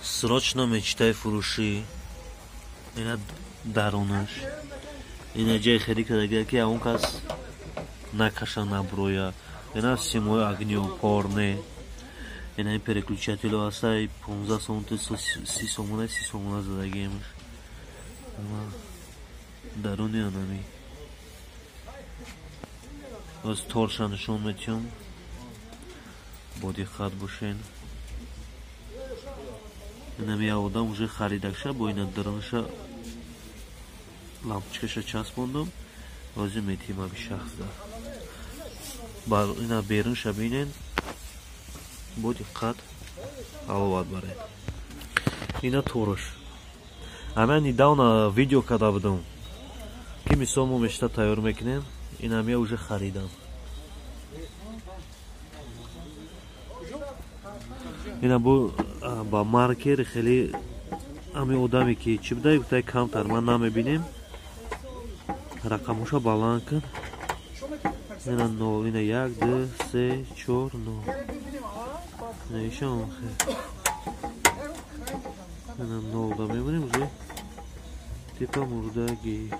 Срочно мечтай фуруши. Ина дарунаш. Ина ҷай хеди кардагия ки он кас накаша наброя. Ина симои огню порне. Ина переключатело асай 15 сомон 30 сомона задагиемаш. Даруни анами. Аз торша нишон метиём. Бодиққат бошен. Инами одам уже харидакша бо ина дарунша лампочкаша часпондам. Ози метием аби шахзда. Бар ина берунша бинен. Бодиққат аловат баред. Ина тораш. Ами недавно видео када будам. Ки мисол мо мешта тайёр мекунем. Инам я уже харидам. Ина ба маркер хеле ами одаме ки чӣ будай гуфтай камтар ман намебинем. Рақамоша баланд кун. Ина 0 ина 1 2 3 4 0. Нишон хе. Ина 0 да мебинем уже. Типа мурдаги.